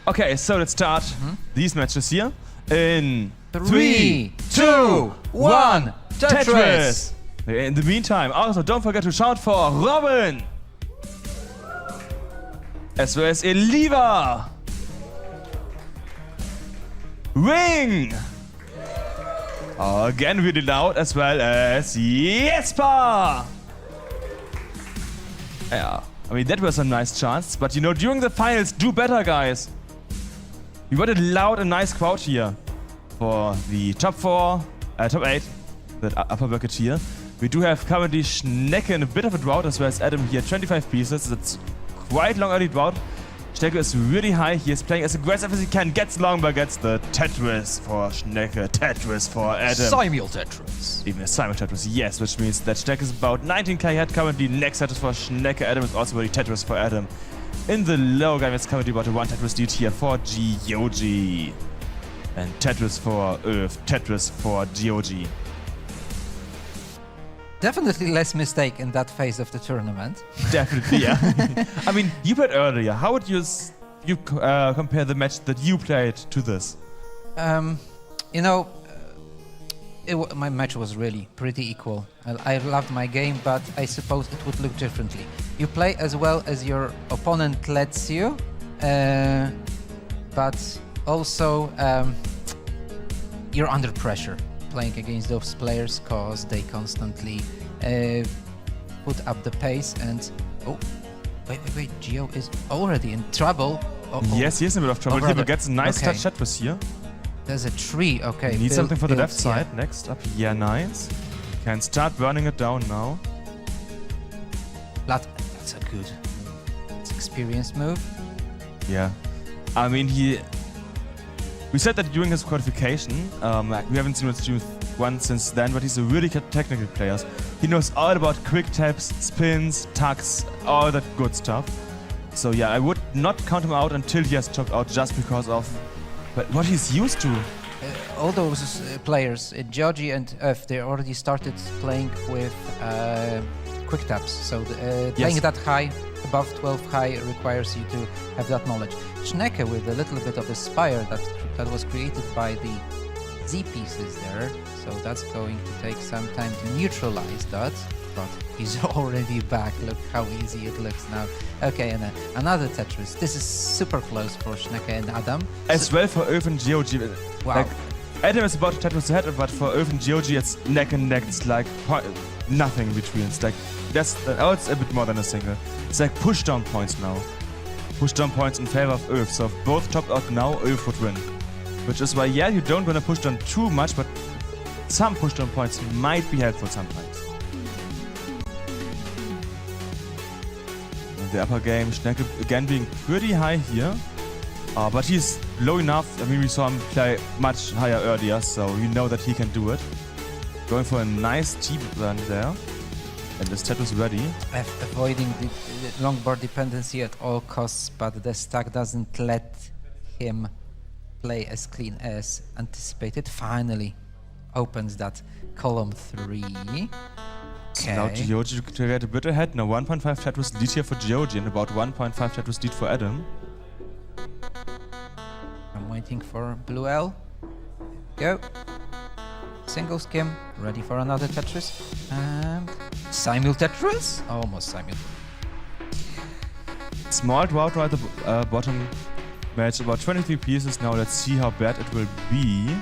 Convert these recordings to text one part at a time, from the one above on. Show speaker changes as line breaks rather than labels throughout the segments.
Okay, so let's start these matches here in
3, 2, 1, Tetris!
In the meantime, also don't forget to shout for Robin! As well as Eliva! Ring! Again really loud, as well as Jesper! Yeah, I mean that was a nice chance, but you know, during the finals, do better, guys! We got a loud and nice crowd here for the top 8, the upper bracket here. We do have currently Schnecke in a bit of a drought, as well as Adam here, 25 pieces. That's quite long early drought. Schnecke is really high. He is playing as aggressive as he can. Gets long, but gets the Tetris for Schnecke, Tetris for Adam.
Simul Tetris.
Even a Simul Tetris, yes, which means that Schnecke is about 19k ahead currently. Next Tetris for Schnecke. Adam is also very Tetris for Adam. In the low game, it's currently about a 1 Tetris lead here for Giogi. And Tetris for Ouef, Tetris for Giogi.
Definitely less mistake in that phase of the tournament.
Definitely, yeah. I mean, you played earlier. How would you compare the match that you played to this?
You know, my match was really pretty equal. I loved my game, but I suppose it would look differently. You play as well as your opponent lets you, but also you're under pressure playing against those players because they constantly put up the pace and... Oh, wait, Gio is already in trouble.
Yes, he is in a bit of trouble. He gets a nice touch Tetris here.
There's a tree, okay.
Need something for the left side. Next up, yeah, nice. Can start burning it down now.
That's a good experienced move.
Yeah. I mean, we said that during his qualification, we haven't seen him stream one since then, but he's a really technical player. He knows all about quick taps, spins, tucks, all that good stuff. So yeah, I would not count him out until he has chopped out just because of what he's used to.
All those players, Giogi and Ouef, they already started playing with quick taps. So playing that high, above 12 high, requires you to have that knowledge. Schnecke with a little bit of a spire that was created by the Z pieces there. So that's going to take some time to neutralize that. But he's already back. Look how easy it looks now. Okay, and another Tetris. This is super close for Schnecke and Adam.
As well for Ouef and Giogi.
Wow.
Like, Adam is about to Tetris ahead, but for Ouef and Giogi, it's neck and neck. It's like nothing between. It's like it's a bit more than a single. It's like push down points now. Push down points in favor of Ouef. So if both topped out now, Ouef would win. Which is why, yeah, you don't want to push down too much, but some push down points might be helpful sometimes. In the upper game, Schnecke again being pretty high here. But he's low enough. I mean, we saw him play much higher earlier, so you know that he can do it. Going for a nice T-burn there. And this Tetris ready.
Avoiding the long board dependency at all costs, but the stack doesn't let him play as clean as anticipated. Finally opens that column 3.
So now Giogi to get a bit ahead. Now 1.5 Tetris lead here for Giogi and about 1.5 Tetris lead for Adam.
I'm waiting for blue L. Go. Single skim. Ready for another Tetris. Simul Tetris? Almost simul.
Small drought right at the bottom. Match about 23 pieces. Now let's see how bad it will be.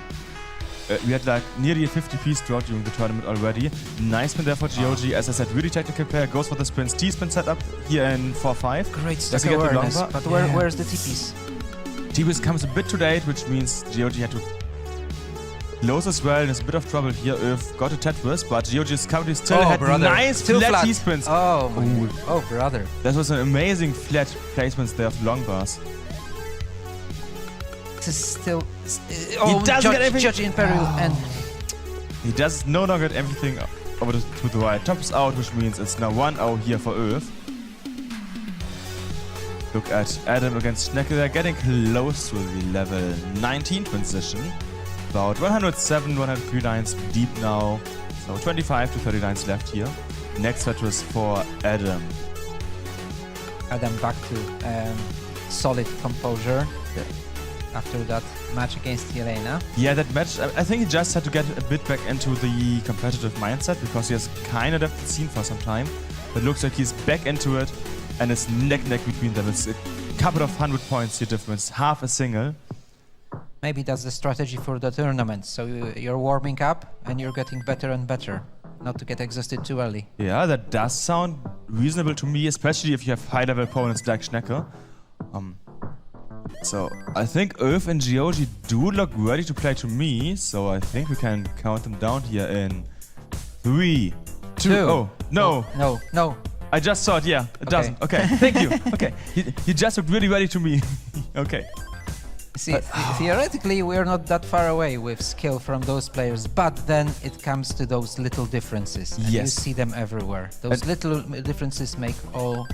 We had like nearly a 50-piece drought during the tournament already. Nice spin there for Giogi. As I said, really technical player. Goes for the spins. T-spin set up here in 4-5.
Great stack awareness. But where's the T-piece?
T-piece comes a bit too late, which means Giogi had to close as well. There's a bit of trouble here. Ouef got a Tetris, but Giogi is currently still had nice flat T-spins.
Oh, my. Oh, brother.
That was an amazing flat placements there of long bars.
This is still...
he doesn't get everything.
Giogi in peril and...
He does no longer get everything over to the right. Tops out, which means it's now 1-0 here for Ouef. Look at Adam against Schnecke. They're getting close to the level 19 transition. About 107, 103 lines deep now. So 25 to 30 lines left here. Next Tetris for Adam.
Adam back to solid composure. after that match against Helena.
Yeah, that match, I think he just had to get a bit back into the competitive mindset because he has kind of left the scene for some time. It looks like he's back into it and it's neck-neck between them. It's a couple of 100 points here difference, half a single.
Maybe that's the strategy for the tournament. So you're warming up and you're getting better and better, not to get exhausted too early.
Yeah, that does sound reasonable to me, especially if you have high-level opponents like Schnecke. So I think Ouef and Giogi do look ready to play to me, so I think we can count them down here in 3, 2. Oh, no.
No.
I just saw it, yeah. It doesn't. Okay, thank you. Okay, he just looked really ready to me. Okay.
See, theoretically, we're not that far away with skill from those players, but then it comes to those little differences. And you see them everywhere. Those little differences make all...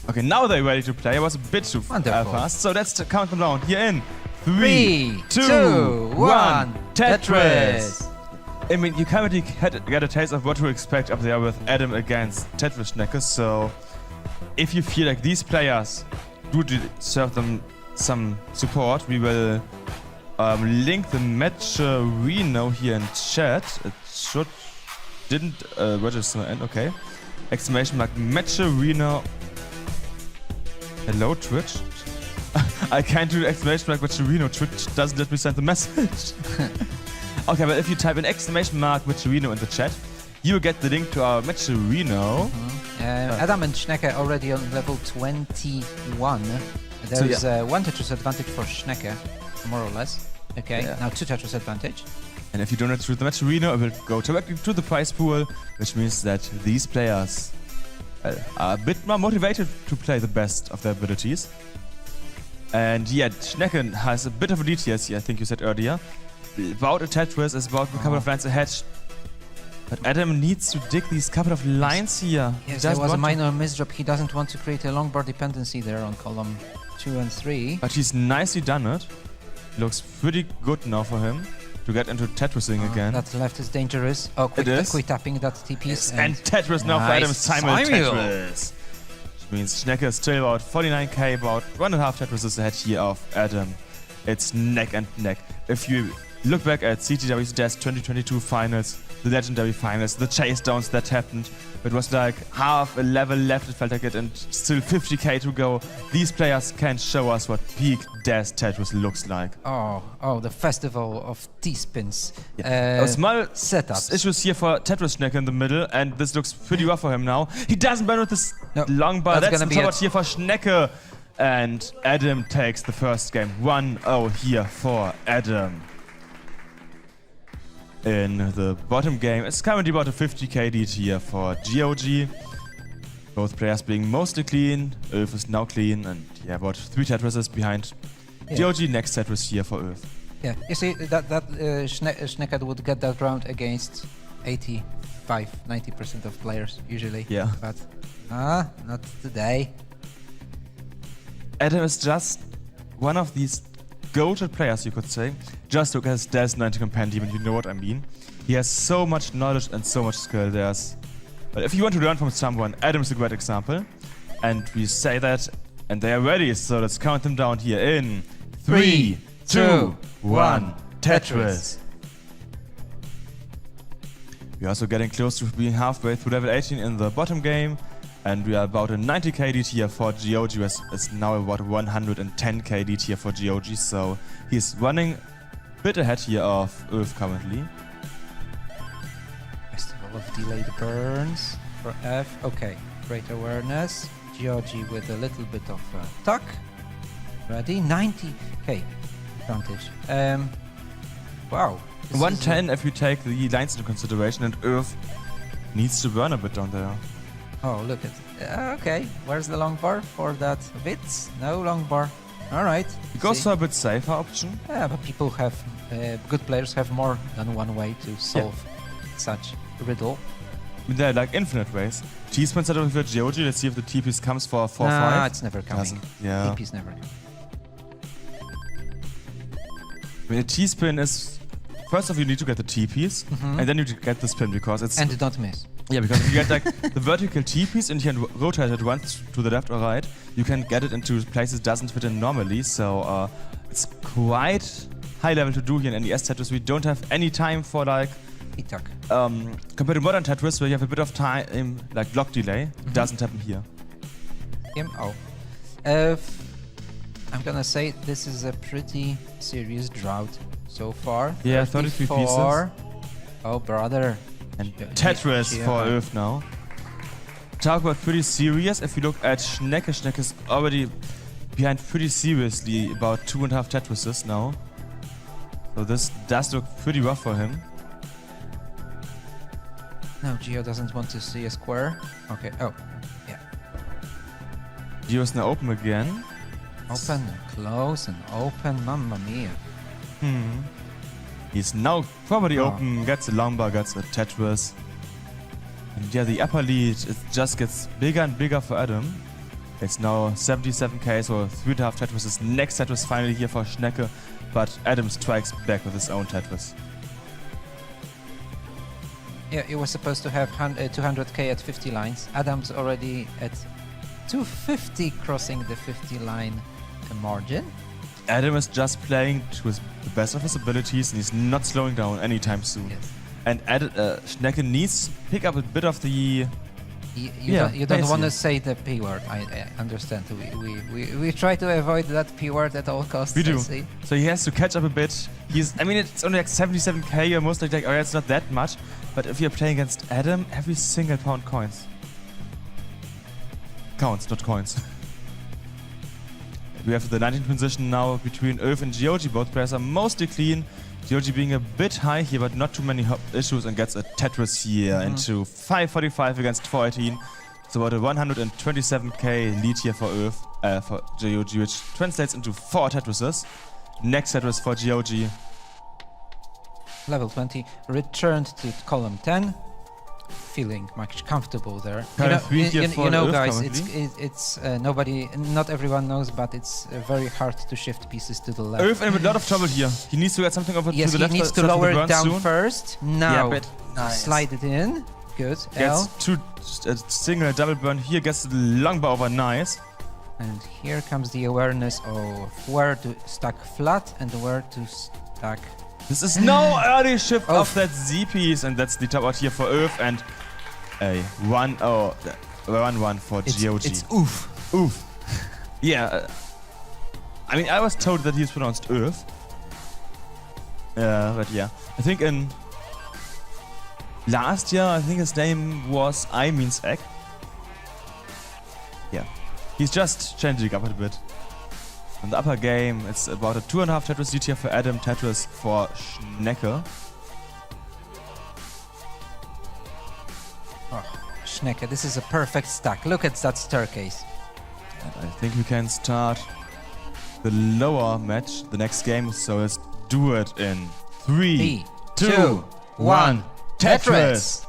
Okay, now they're ready to play. I was a bit too fast, so let's count them down. Here in 3, 2, 1, Tetris! I mean, you kind of get a taste of what to expect up there with Adam against Tetris Schnecke, so if you feel like these players do deserve them some support, we will link the match Reno here in chat. It didn't register and okay. Exclamation mark match Reno. Hello Twitch. I can't do the exclamation mark match Reno. Twitch doesn't let me send the message. Okay, but if you type an exclamation mark match Reno in the chat, you will get the link to our match Reno.
Adam and Schnecke already on level 21. There is one Tetris advantage for Schnecke, more or less. Okay, now 2 Tetris advantage. And
if you donate through the match Arena, it will go directly to the prize pool, which means that these players are a bit more motivated to play the best of their abilities. And yeah, Schnecke has a bit of a lead here, I think you said earlier. About a Tetris is about a couple of lines ahead. But Adam needs to dig these couple of lines here.
Yes, there was a minor misdrop. He doesn't want to create a long bar dependency there on column 2 and 3.
But he's nicely done it. Looks pretty good now for him to get into Tetrising again.
That left is dangerous. Oh, quick tapping that TPs.
Yes, and Tetris now for Adam Simon Tetris. Which means Schnecke is still about 49k, about 1.5 Tetrises ahead here of Adam. It's neck and neck. If you look back at CTWC DAS 2022 finals, the legendary finals, the chase downs that happened. It was like half a level left, it felt like it, and still 50k to go. These players can show us what peak DAS Tetris looks like.
Oh, the festival of T-spins.
Small
setups.
Issues here for Tetris Schnecke in the middle, and this looks pretty rough for him now. He doesn't burn with this long bar. That's the top here for Schnecke. And Adam takes the first game. 1-0 here for Adam. In the bottom game, it's currently about a 50k lead here for Giogi. Both players being mostly clean. Ouef is now clean, and yeah, about 3 Tetrises behind Giogi. Next Tetris here for Ouef.
Yeah, you see that Schnecke would get that round against 85-90% of players usually.
Yeah.
But not today.
Adam is just one of these goated players, you could say. Just look at his DAS 90 compendium and you know what I mean. He has so much knowledge and so much skill. But if you want to learn from someone, Adam is a great example. And we say that, and they are ready, so let's count them down here in 3, 2, 1, Tetris. We're also getting close to being halfway through level 18 in the bottom game. And we are about a 90k lead here for Giogi. It's now about 110k lead here for Giogi. So he's running a bit ahead here of Ouef currently.
Festival of delayed burns for F. Okay, great awareness. Giogi with a little bit of tuck. Ready? 90k advantage. Wow.
110 if you take the lines into consideration, and Ouef needs to burn a bit down there.
Oh, look at okay, where's the long bar for that bits? No long bar. Alright.
He goes for a bit safer option.
Yeah, but people have, good players have more than one way to solve such a riddle.
I mean, there are like infinite ways. T-spin set up with Giogi, let's see if the TPs comes for 4-5.
Nah, it's never coming.
Yeah.
TP's never coming.
I mean, a T-spin is... First off, you need to get the TPs, and then you get the spin, because it's...
And don't miss.
Yeah, because if you get like the vertical T-piece and you can rotate it once to the left or right, you can get it into places it doesn't fit in normally. So it's quite high level to do here in NES Tetris. We don't have any time for like compared to modern Tetris where you have a bit of time like block delay. Doesn't happen here.
I'm gonna say this is a pretty serious drought so far.
Yeah, 33 pieces.
Oh brother.
And Tetris for Ouef now. Talk about pretty serious. If you look at Schnecke, Schnecke is already behind pretty seriously, about 2.5 Tetrises now. So this does look pretty rough for him.
No, Gio doesn't want to see a square. Okay, oh, yeah.
Gio's now open again.
Open and close and open, mamma mia.
He's now probably open, gets a lumbar, gets a Tetris. And yeah, the upper lead, it just gets bigger and bigger for Adam. It's now 77k, so 3.5 Tetrises. Next Tetris finally here for Schnecke, but Adam strikes back with his own Tetris.
Yeah, it was supposed to have 200k at 50 lines. Adam's already at 250, crossing the 50 line margin.
Adam is just playing to the best of his abilities and he's not slowing down anytime soon.
Yes.
And Schnecke needs to pick up a bit of the...
You don't want to say the P word, I understand. We try to avoid that P word at all costs.
We do. So he has to catch up a bit. I mean, it's only like 77k, you're mostly like, oh yeah, it's not that much. But if you're playing against Adam, every single pound counts. Counts, not coins. We have the 19th position now between Ouef and Giogi. Both players are mostly clean. Giogi being a bit high here, but not too many issues, and gets a Tetris here into 545 against 418. So about a 127k lead here for Ouef, for Giogi, which translates into 4 Tetrises. Next Tetris for Giogi.
Level 20, returned to column 10. Feeling much comfortable there. You know guys, it's not everyone knows, but it's very hard to shift pieces to the left.
Ouef in a lot of trouble here. He needs to get something over to the left.
He needs to lower it down
soon.
First. Now,
nice.
Slide it in. Good.
Gets single and double burn here, gets the long bar over, nice.
And here comes the awareness of where to stack flat and where to stack.
This is no early shift of that Z piece, and that's the top out here for Ouef, and a 1-1 for Giogi.
It's Ouef.
Ouef. Yeah. I mean, I was told that he's pronounced Ouef. But yeah. I think in last year, I think his name was I means egg. Yeah. He's just changing up a bit. In the upper game, it's about a 2.5 Tetris lead here for Adam, Tetris for Schnecke.
Schnecke, this is a perfect stack. Look at that staircase.
And I think we can start the lower match, the next game, so let's do it in 3, 2, 1, Tetris!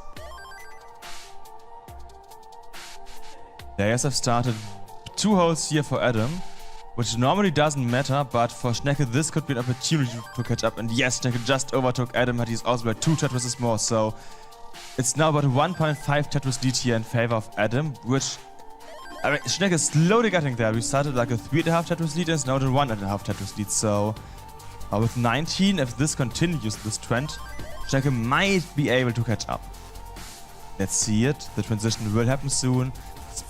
Players have started 2 holes here for Adam, which normally doesn't matter, but for Schnecke this could be an opportunity to catch up. And yes, Schnecke just overtook Adam, but he's also by 2 Tetrises more, so it's now about a 1.5 Tetris lead here in favor of Adam, which, I mean, Schnecke is slowly getting there. We started like a 3.5 Tetris lead, and it's now the 1.5 Tetris lead, so with 19, if this continues, this trend, Schnecke might be able to catch up. Let's see it. The transition will happen soon.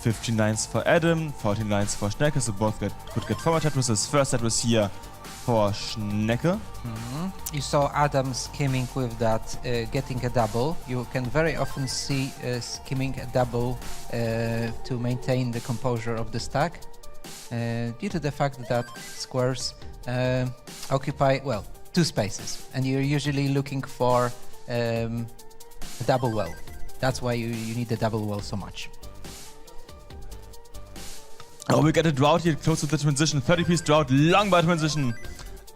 15 lines for Adam, 14 lines for Schnecke, so both could get forward Tetrises. First Tetris here for Schnecke.
You saw Adam skimming with that, getting a double. You can very often see skimming a double to maintain the composure of the stack, due to the fact that squares occupy, well, 2 spaces, and you're usually looking for a double well. That's why you need the double well so much.
Oh, we get a drought here close to the transition. 30-piece drought, long bar transition.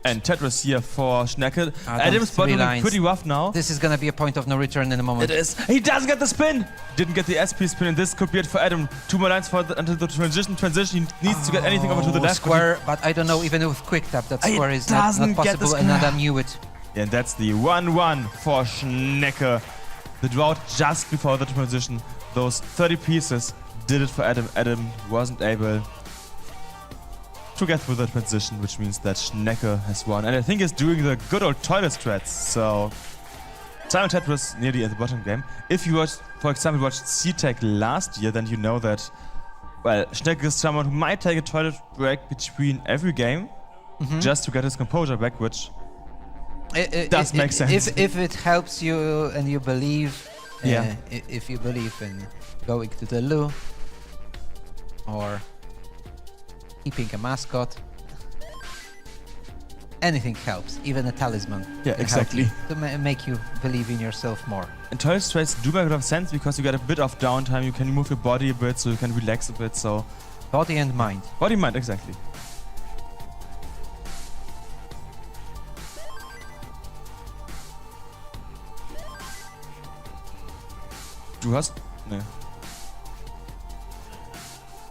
And Tetris here for Schnecke. Adam's bottom pretty rough now.
This is gonna be a point of no return in a moment.
It is. He doesn't get the spin. Didn't get the SP spin, and this could be it for Adam. 2 more lines until the transition. He needs to get anything over to the left.
Square, but I don't know, even with quick tap, that square is not possible, and Adam knew it.
Yeah, and that's the 1-1 for Schnecke. The drought just before the transition, those 30 pieces did it for Adam. Adam wasn't able to get through the transition, which means that Schnecke has won. And I think he's doing the good old toilet strats. So Simon Tetris nearly at the bottom game. If you watched, for example, watched CTEC last year, then you know that, well, Schnecke is someone who might take a toilet break between every game just to get his composure back, which does make sense.
If it helps you and you believe, if you believe in going to the loo or keeping a mascot, anything helps. Even a talisman.
Yeah, exactly.
To make you believe in yourself more.
And toilet strats do make a lot of sense because you get a bit of downtime. You can move your body a bit, so you can relax a bit. So
body and mind.
Body and mind, exactly. Du hast? Ne.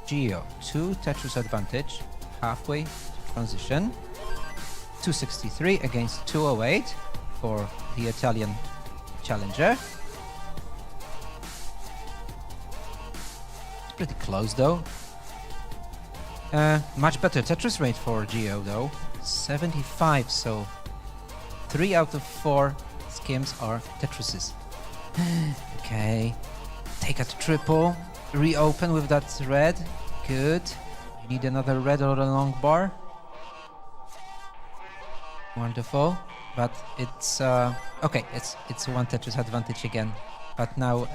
Gio, 2 Tetris advantage, halfway to transition. 263 against 208 for the Italian challenger. It's pretty close though. Much better Tetris rate for Gio though. 75, so 3 out of 4 skims are Tetrises. Okay, take a triple, reopen with that red, good. You need another red or a long bar. Wonderful, but it's okay. It's one Tetris advantage again, but now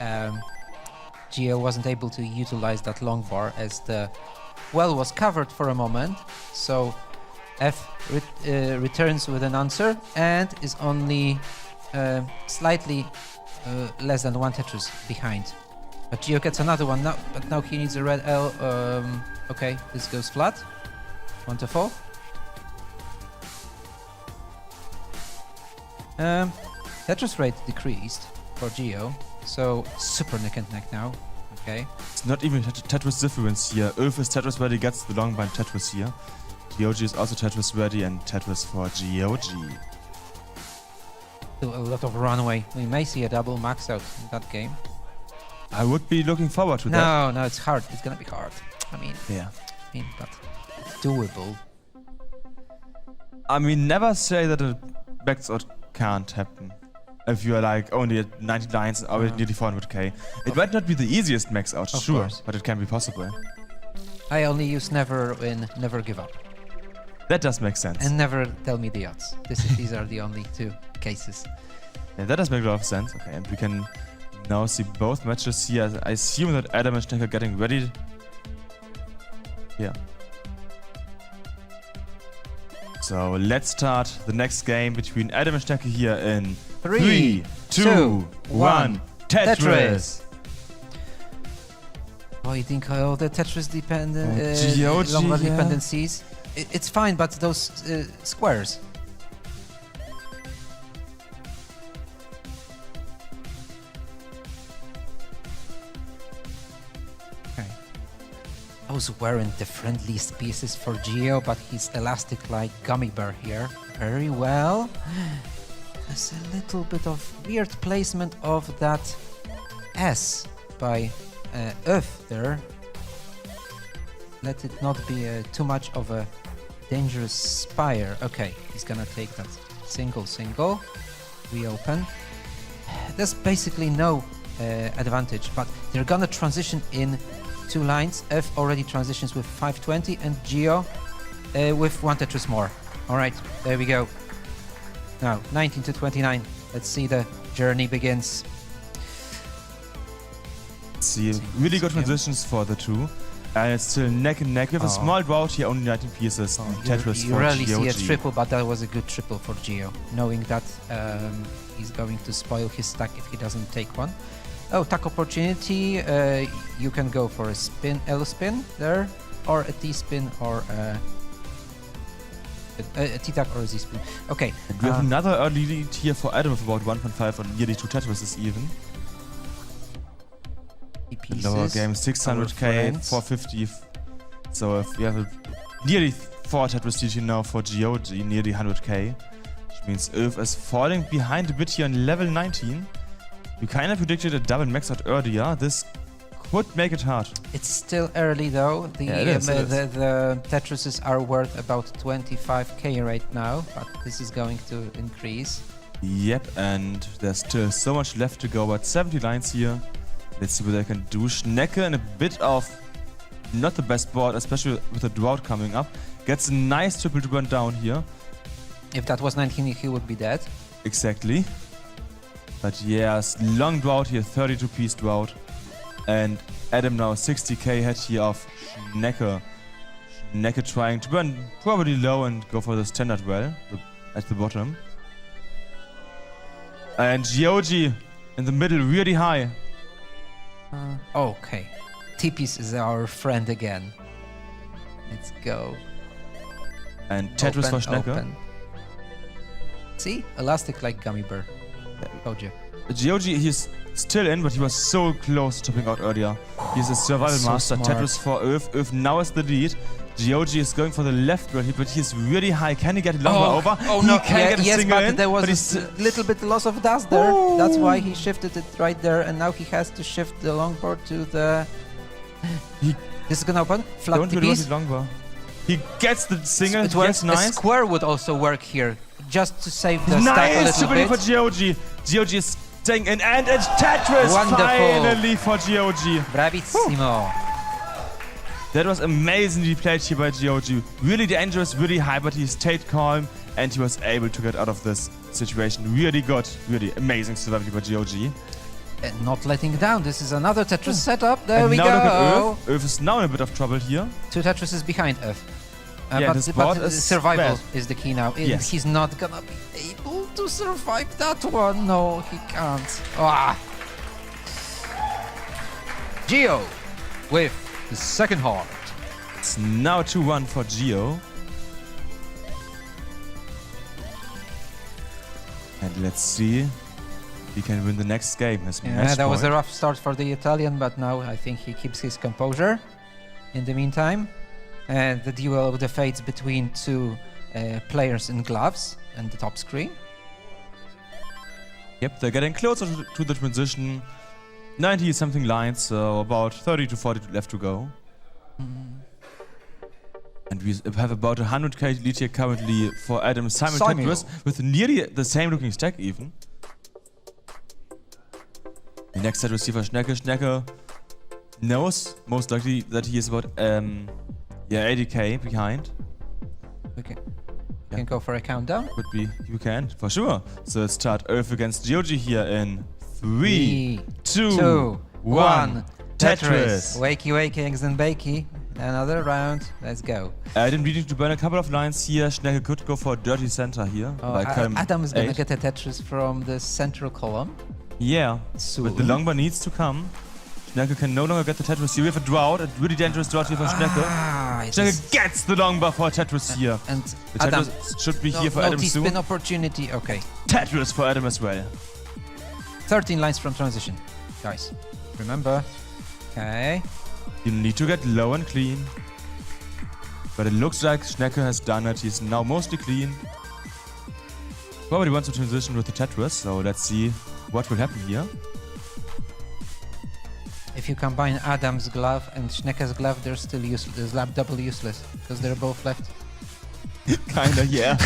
Gio wasn't able to utilize that long bar as the well was covered for a moment. So F returns with an answer and is only slightly less than 1 Tetris behind. But Gio gets another one now. But now he needs a red L. Okay, this goes flat. Wonderful. Tetris rate decreased for Gio, so super neck and neck now. Okay.
It's not even Tetris difference here. Ouef is Tetris ready, gets the long bind Tetris here. Giogi is also Tetris ready and Tetris for Giogi.
A lot of runway. We may see a double max out in that game.
I would be looking forward to that.
No, it's hard. It's gonna be hard. I mean, but it's doable.
I mean, never say that a max out can't happen. If you are like only at 99s or nearly 400k. It might not be the easiest max out, sure, course. But it can be possible.
I only use never in never give up.
That does make sense.
And never tell me the odds. These are the only 2 cases.
Yeah, that does make a lot of sense. Okay, and we can now see both matches here. I assume that Adam and Schnecke are getting ready. Yeah. So let's start the next game between Adam and Schnecke here in 3, 2, 1, Tetris!
Avoiding all the Tetris dependent
Giogi,
long dependencies. It's fine, but those squares. Okay. Those weren't the friendliest pieces for Gio, but he's elastic like gummy bear here. Very well. There's a little bit of weird placement of that S by Ouef there. Let it not be too much of a dangerous spire. Okay, he's gonna take that single, reopen. There's basically no advantage, but they're gonna transition in 2 lines. F already transitions with 520 and Gio with 1 Tetris more. Alright, there we go. Now, 19 to 29. Let's see the journey begins.
See, really good transitions for the 2. And it's still neck and neck with a small drought here, only 19 pieces. Tetris
you
for
rarely
Giogi.
see a triple, but that was a good triple for Gio, knowing that he's going to spoil his stack if he doesn't take one. Oh, tack opportunity. You can go for a spin, L spin there, or a T spin, or a T tack or a Z spin. Okay.
And we have another early lead here for Adam with about 1.5 on nearly 2 Tetrises even. Lower game 600k, 450. So if we have nearly 4 Tetris GG now for Giogi, nearly 100k, which means Ouef is falling behind a bit here on level 19. You kind of predicted a double max out earlier. This could make it hard.
It's still early though. The the Tetrises are worth about 25k right now, but this is going to increase.
Yep, and there's still so much left to go. About 70 lines here. Let's see what they can do. Schnecke in a bit of not the best board, especially with the drought coming up. Gets a nice triple to burn down here.
If that was 19, he would be dead.
Exactly. But yes, long drought here, 32-piece drought. And Adam now 60k head here of Schnecke. Schnecke trying to burn probably low and go for the standard well at the bottom. And Giogi in the middle, really high.
Okay. T-piece is our friend again. Let's go.
And Tetris for Schnecke.
Open. See? Elastic like gummy bear. Told you.
Giogi, he's still in, but he was so close to topping out earlier. He's a survival master.
Smart.
Tetris for Ouef. Ouef now is the lead. Giogi is going for the left rail here, but he's really high. Can he get longer over?
Oh
he
no!
can get a
yes,
single
but
in,
there was
but
a little bit loss of dust there. That's why he shifted it right there, and now he has to shift the longboard to the. This is gonna open. Flat
Don't do
T-piece.
the longboard. He gets the single.
It works.
Yes, nice.
A square would also work here, just to save the stack a
Nice
little bit.
for Giogi. Giogi is staying in, and it's Tetris
Wonderful.
finally for Giogi.
Bravissimo.
That was amazingly played here by Giogi. Really dangerous, really high, but he stayed calm and he was able to get out of this situation. Really good, really amazing survival by Giogi.
And not letting down. This is another Tetris setup. There
And
we
now look at
go.
Ouef. Ouef is now in a bit of trouble here.
2 Tetrises behind F.
Yeah, this board is
survival
bad.
is the key now.
Yes.
He's not gonna be able to survive that one. No, he can't. Ah. Gio with the second heart.
It's now 2-1 for Gio. And let's see if he can win the next game. His match
That was a
point.
rough start for the Italian, but now I think he keeps his composure in the meantime. And the duel of the fates between 2 players in gloves and the top screen.
Yep, they're getting closer to the transition. 90-something lines, so about 30 to 40 left to go. And we have about 100k lead here currently for Adam Tetris with nearly the same looking stack even. The next set receiver Schnecke. Schnecke knows most likely that he is about 80k behind.
Okay. You can go for a countdown.
Could be, you can, for sure. So let's start Ouef against Giogi here in 3, 2, 1. Tetris.
Wakey, wakey, eggs and bakey. Another round. Let's go.
Adam needing to burn a couple of lines here. Schnecke could go for a dirty center here.
Adam is gonna get a Tetris from the central column.
Yeah,
Soon.
but the longbar needs to come. Schnecke can no longer get the Tetris here. We have a drought, a really dangerous drought here for Schnecke. Schnecke gets the longbar for Tetris here.
And
The
Adam
Tetris should be here for Adam soon.
T-spin opportunity. Okay.
Tetris for Adam as well.
13 lines from transition, guys. Remember. Okay.
You need to get low and clean. But it looks like Schnecke has done it. He's now mostly clean. Probably wants to transition with the Tetris, so let's see what will happen here.
If you combine Adam's glove and Schnecke's glove, they're still useless. They're double useless because they're both left.
Kinda, yeah.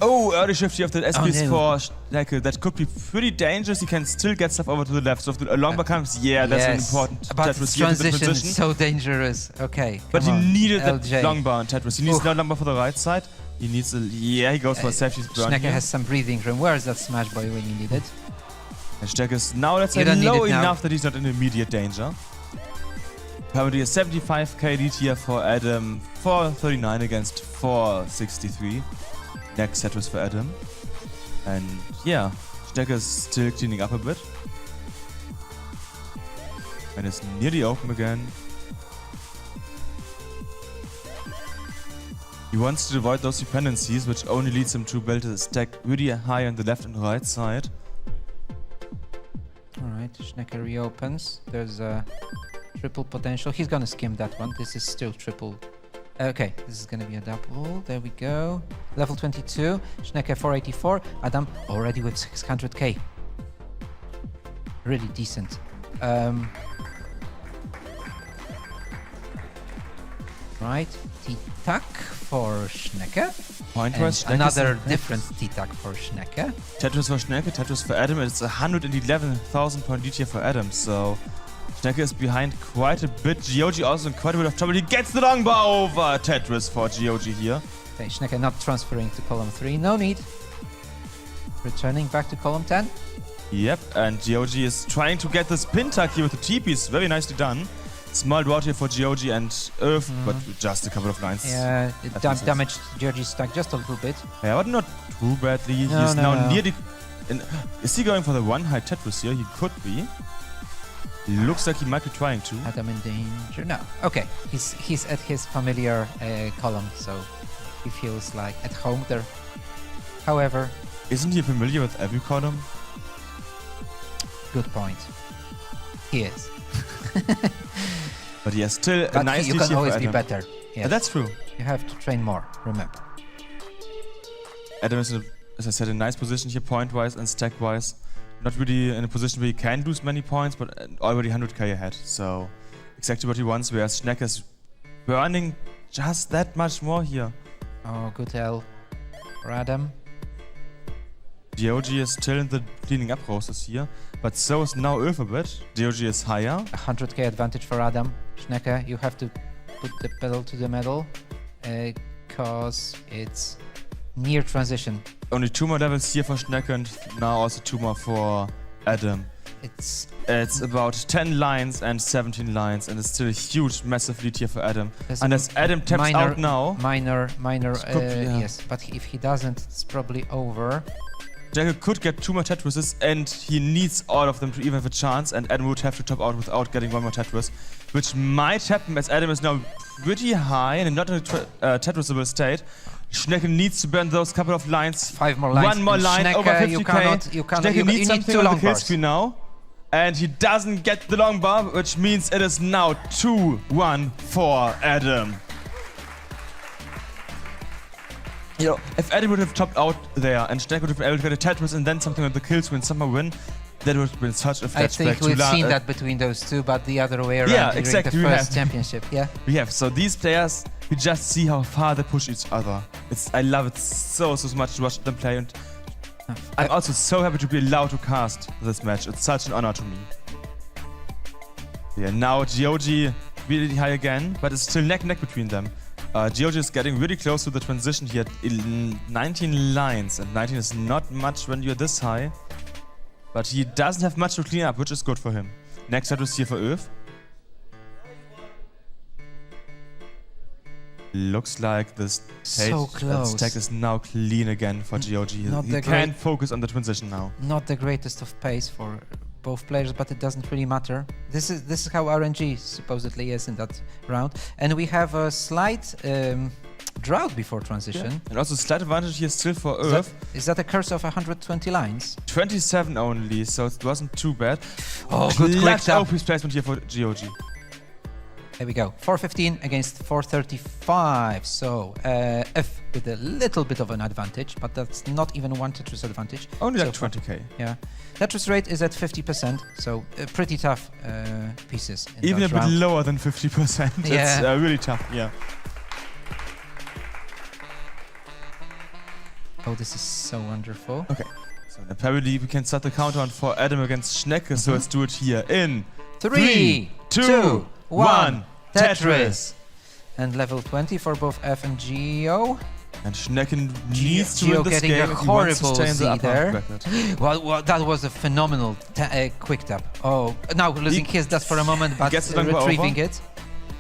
Oh, early shift here of the SPs for Schnecke. That could be pretty dangerous. He can still get stuff over to the left. So if the longbar comes, that's an important
but
Tetris here to the
transition
transition.
so dangerous. Okay.
But he needed that
LJ.
longbar on Tetris. He needs no longbar for the right side. He needs a... Yeah, he goes for a safety burn
Schnecke
here.
has some breathing room. Where is that smash boy when you need it?
And Schnecke is now, let's say,
You don't need
low
it now.
enough that he's not in immediate danger. Currently a 75k lead here for Adam. 439 against 463. Next Tetris for Adam. And yeah, Schnecke is still cleaning up a bit. And it's nearly open again. He wants to avoid those dependencies, which only leads him to build a stack really high on the left and right side.
Alright, Schnecke reopens. There's a triple potential. He's gonna skim that one. This is still triple Okay, this is gonna be a double. There we go. Level 22, Schnecke 484, Adam already with 600k. Really decent. Right, T-Tac for Schnecke.
Point-wise,
And another different T-Tac for Schnecke.
Tetris for Schnecke, Tetris for Adam. It's 111,000 point lead here for Adam, so Schnecke is behind quite a bit. Giogi also in quite a bit of trouble. He gets the long bar over Tetris for Giogi here.
Okay, Schnecke not transferring to column 3, no need. Returning back to column 10.
Yep, and Giogi is trying to get this pin tuck here with the TPs. Very nicely done. Small drought here for Giogi and Ouef, but just a couple of lines.
Yeah, it damaged Giogi's stack just a little bit.
Yeah, but not too badly.
No,
He's now
no.
near the... Is he going for the one high Tetris here? He could be. Looks like he might be trying to.
Adam in danger. No. Okay, he's at his familiar column, so he feels like at home there. However,
Isn't he familiar with every column?
good point. He is.
But he has still a
But
nice
you
lead
can
here for
always be
Adam.
better. Yes.
That's true.
You have to train more, remember.
Adam is, as I said, in a nice position here point-wise and stack-wise. Not really in a position where he can lose many points, but already 100k ahead. So exactly what he wants, whereas Schnecke is burning just that much more here.
Oh, good L for Adam.
Giogi is still in the cleaning up process here, but so is now Ouef a bit. Giogi is higher.
100k advantage for Adam. Schnecke, you have to put the pedal to the metal because it's near transition.
Only 2 more levels here for Schnecke and now also 2 more for Adam.
It's
about 10 lines and 17 lines, and it's still a huge, massive lead here for Adam.
there's
Unless Adam taps out now.
Minor,
yeah.
yes. But if he doesn't, it's probably over.
Schnecke could get 2 more Tetrises, and he needs all of them to even have a chance, and Adam would have to top out without getting 1 more Tetris, which might happen as Adam is now pretty high and not in a Tetrisable state. Schnecke needs to burn those couple of lines.
5 more lines.
1 more
And
line,
Schnecke,
over 50k.
you cannot.
Schnecke
You
needs
need
something
2
on the
long
kill
bars.
screen now. And he doesn't get the long bar, which means it is now 2-1 for Adam. You know, if Adam would have topped out there and Schnecke would have been able to get a Tetris and then something on the kill screen somehow win, that would have been such a
I
flashback
think
to
we've seen that between those two, but the other way around
Yeah,
during
exactly,
the
we
first
have.
championship. Yeah.
We have. So these players, we just see how far they push each other. I love it so much to watch them play, and I'm also so happy to be allowed to cast this match. It's such an honor to me. Yeah, now Giogi really high again, but it's still neck between them. Giogi is getting really close to the transition here. 19 lines, and 19 is not much when you're this high. But he doesn't have much to clean up, which is good for him. Next Tetris here for Ouef. Looks like this
So close.
stack is now clean again for Giogi.
Not
He
the
can
great-
focus on the transition now.
Not the greatest of pace for both players, but it doesn't really matter. This is how RNG supposedly is in that round, and we have a slight drought before transition.
And also slight advantage here still for Ouef.
Is that a curse of 120 lines?
27 only, so it wasn't too bad.
Oh, good quick
Clutch
tap.
OP's placement here for Giogi.
There we go. 415 against 435. So F with a little bit of an advantage, but that's not even 1 Tetris advantage.
Only like
So
20k.
Yeah. Tetris rate is at 50%, so pretty tough pieces. In
Even a
that
bit
round.
lower than 50%. It's
Yeah.
really tough, yeah.
Oh, this is so wonderful.
Okay, so apparently we can start the countdown for Adam against Schnecke, so let's do it here in
3,
2, 1, Tetris!
And level 20 for both F and Gio.
And Schnecke needs to
Gio
win this
getting
game
a
if he wants to
horrible
stay in the
Z
upper
there.
bracket.
Well, that was a phenomenal quick tap. Oh, now losing his dust for a moment, but
gets the long bar
retrieving
over.
it.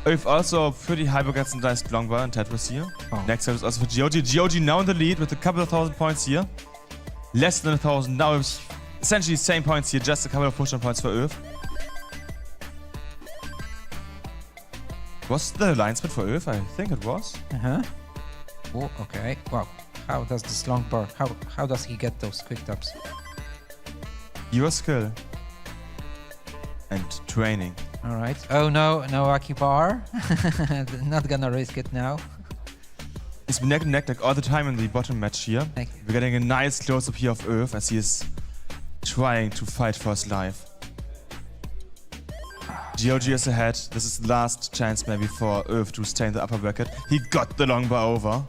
Ouef also pretty hyper gets a nice long bar and Tetris here.
Oh.
Next time is also for Giogi. Giogi now in the lead with a couple of 1,000 points here. Less than 1,000. Now it's essentially same points here, just a couple of push-on points for Ouef. Was the line split for Ouef? I think it was.
Uh-huh. Oh, okay. Wow. How does this long bar, how does he get those quick taps?
Your skill. And training.
All right. Oh no, no Aki bar. Not gonna risk it now.
He's been neck and neck like all the time in the bottom match here. We're getting a nice close-up here of Ouef as he is trying to fight for his life. Giogi is ahead. This is the last chance maybe for Ouef to stay in the upper bracket. He got the long bar over.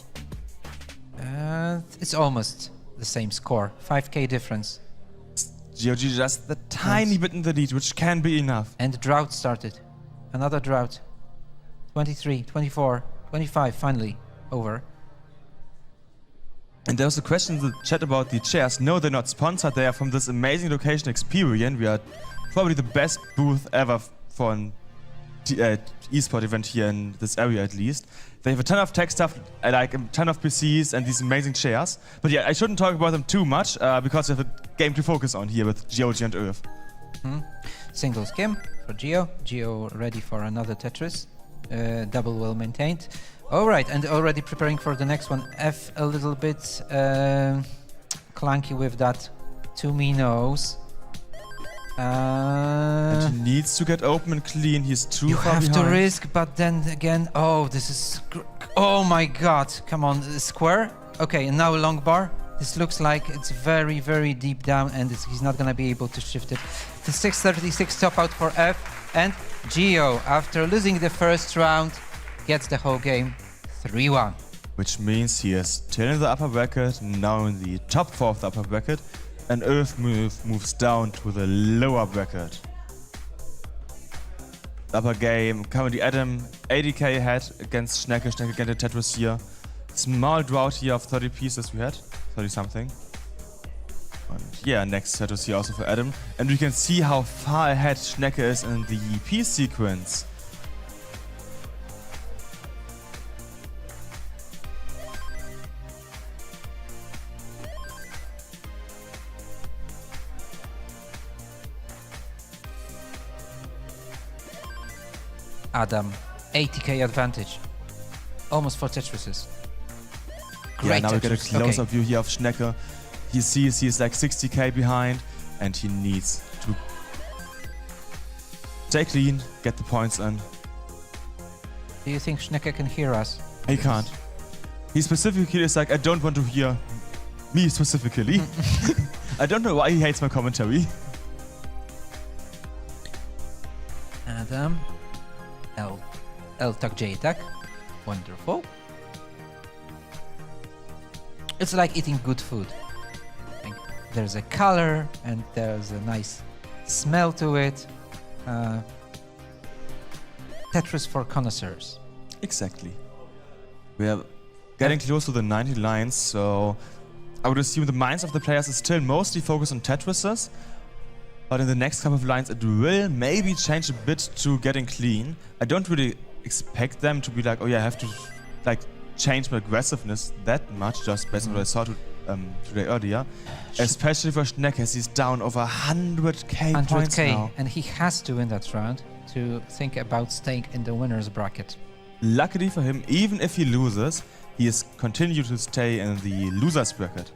It's almost the same score. 5k difference.
Giogi just a tiny bit in the lead, which can be enough.
And the drought started. Another drought. 23, 24, 25, finally over.
And there was a question in the chat about the chairs. No, they're not sponsored. They are from this amazing location, XPERION. We are probably the best booth ever for an esport event here in this area, at least. They have a ton of tech stuff, like a ton of PCs and these amazing chairs. But yeah, I shouldn't talk about them too much because we have a game to focus on here with Giogi and Ouef.
Single skim for Gio. Gio ready for another Tetris. Double well maintained. Alright, and already preparing for the next one. F a little bit clunky with that to me nose.
And he needs to get open and clean. He's too far behind.
You have to risk, but then again, oh, this is... Oh my god, come on, square. Okay, and now long bar. This looks like it's very, very deep down and he's not gonna be able to shift it. The 636 top out for F, and Gio, after losing the first round, gets the whole game 3-1.
Which means he is still in the upper bracket, now in the top 4 of the upper bracket, and Ouef moves down to the lower bracket. The upper game, currently Adam 80k ahead against Schnecke. Schnecke against the Tetris here. Small drought here of 30 pieces we had, 30 something. And yeah, next Tetris here also for Adam. And we can see how far ahead Schnecke is in the piece sequence.
Adam, 80k advantage. Almost 4 Tetrises.
Yeah,
Great
now we get a
Tetris.
close-up view here of Schnecke. He sees he is like 60k behind, and he needs to stay clean, get the points in.
Do you think Schnecke can hear us?
He can't. He specifically is like, I don't want to hear me specifically. I don't know why he hates my commentary.
Adam. L tuck J tuck. Wonderful. It's like eating good food. There's a color and there's a nice smell to it. Tetris for connoisseurs.
Exactly. We are getting close to the 90 lines, so I would assume the minds of the players is still mostly focused on Tetrises. But in the next couple of lines, it will maybe change a bit to getting clean. I don't really expect them to be like, oh yeah, I have to like change my aggressiveness that much, just based on what I saw today earlier. Especially for Schnecke, as he's down over 100k points now.
And he has to win that round to think about staying in the winner's bracket.
Luckily for him, even if he loses, he is continued to stay in the loser's bracket.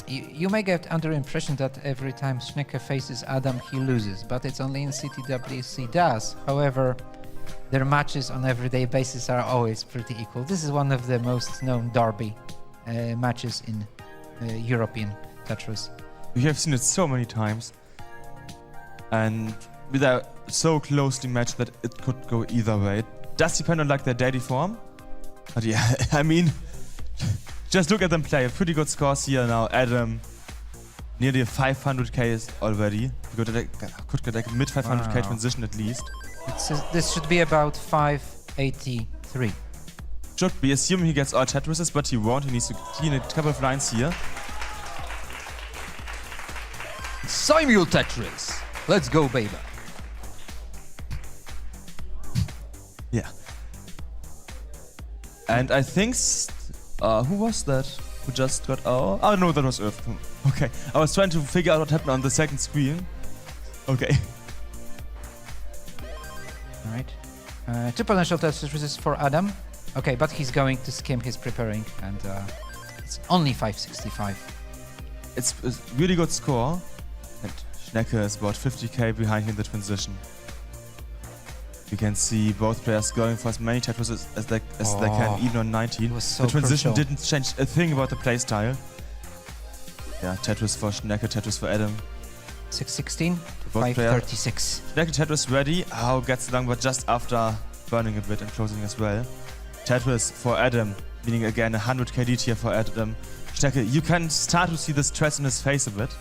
You may get under impression that every time Schnecke faces Adam, he loses, but it's only in CTWC DAS. However, their matches on everyday basis are always pretty equal. This is one of the most known derby matches in European Tetris.
We have seen it so many times, and we are so closely matched that it could go either way. It does depend on like their daily form, but yeah, I mean, just look at them play. Pretty good scores here now. Adam, nearly 500k already. We could get like a mid 500k transition at least.
This should be about 583.
Should be, assuming he gets all Tetrises, but he won't. He needs to clean a couple of lines here.
Simul Tetris. Let's go, baby.
Yeah. And I think... who was that? Who just got... Oh no, that was Ouef. Okay. I was trying to figure out what happened on the second screen. Okay.
Alright. Two potential Tetrises for Adam. Okay, but he's going to skim his preparing, and it's only 565.
It's a really good score. And Schnecke is about 50k behind in the transition. You can see both players going for as many Tetris as they can, even on 19.
was so
the transition
crucial.
didn't change a thing about the playstyle. Yeah, Tetris for Schnecke, Tetris for Adam.
616 to
Both players.
536.
Schnecke Tetris ready. How gets long, but just after burning a bit and closing as well. Tetris for Adam, meaning again 100 KD tier for Adam. Schnecke, you can start to see the stress in his face a bit.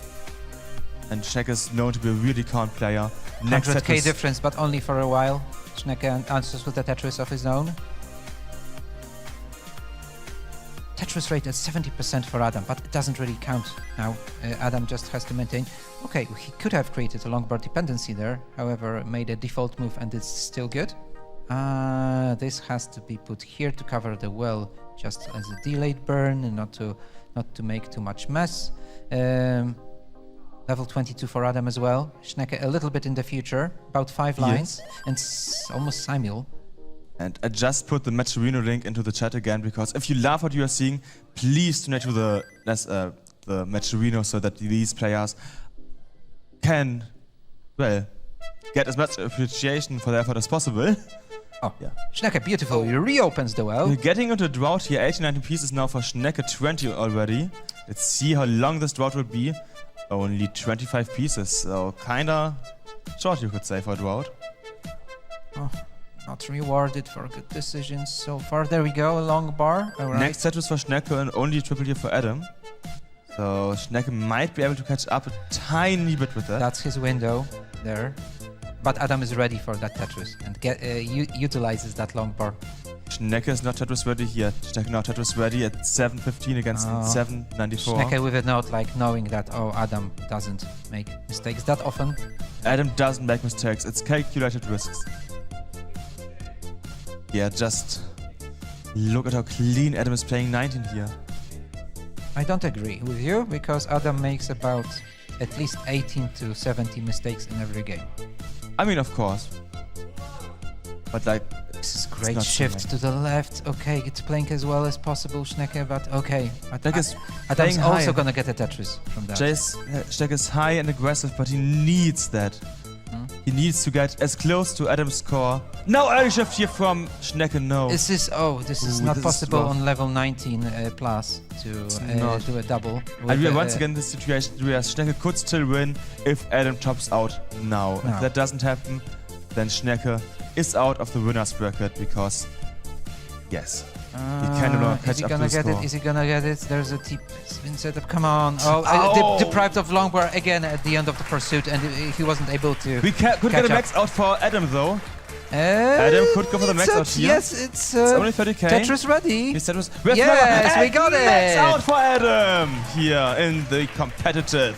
And Schnecke is known to be a really calm player. Next
100k
Tetris.
difference, but only for a while. Schnecke answers with a Tetris of his own. Tetris rate at 70% for Adam, but it doesn't really count now. Adam just has to maintain. Okay, he could have created a longboard dependency there, however, made a default move and it's still good. This has to be put here to cover the well, just as a delayed burn and not to make too much mess. Level 22 for Adam as well. Schnecke a little bit in the future, about 5 lines, and almost simul.
And I just put the Matcherino link into the chat again, because if you love what you are seeing, please donate to the Matcherino so that these players can, well, get as much appreciation for their effort as possible.
Oh,
yeah.
Schnecke, beautiful. He reopens the well.
We're getting into a drought here. 18-19 pieces now for Schnecke, 20 already. Let's see how long this drought will be. Only 25 pieces, so kinda short, you could say, for a drought.
Oh, not rewarded for good decisions so far. There we go, a long bar. All right.
Next Tetris for Schnecke and only a triple here for Adam. So Schnecke might be able to catch up a tiny bit with that.
That's his window there. But Adam is ready for that Tetris and utilizes that long bar.
Schnecke is not Tetris ready here. Schnecke now Tetris ready at 7:15 against 7:94.
Schnecke with a note like knowing that, oh, Adam doesn't make mistakes that often.
Adam doesn't make mistakes. It's calculated risks. Yeah, just look at how clean Adam is playing 19 here.
I don't agree with you, because Adam makes about at least 18 to 70 mistakes in every game.
I mean, of course. But like,
this is great shift to the left. Okay, it's playing as well as possible, Schnecke, but okay. Adam's also gonna get a Tetris from that.
Schnecke is high and aggressive, but he needs that. He needs to get as close to Adam's score. Now early shift here from Schnecke, no.
This is not possible on level 19 plus to do a double.
And we are once again in this situation where Schnecke could still win if Adam tops out now.
No.
If that doesn't happen, then Schnecke is out of the winner's bracket, because, yes, he can no longer catch up to the score.
Is he gonna get it? There's a tip spin setup. Come on. Oh, deprived of long bar again at the end of the pursuit, and he wasn't able to.
We could get a max out for Adam, though. Adam could go for the max out here.
Yes, it's
only 30k.
Tetris ready.
Yes,
we got it.
Max out for Adam here in the competitive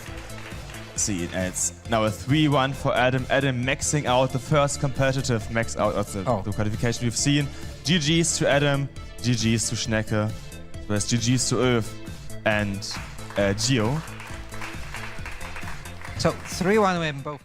scene. And it's now a 3-1 for Adam. Adam maxing out the first competitive max out of the qualification we've seen. GG's to Adam, GG's to Schnecke, whereas GG's to Ouef and Gio.
So 3-1 win both.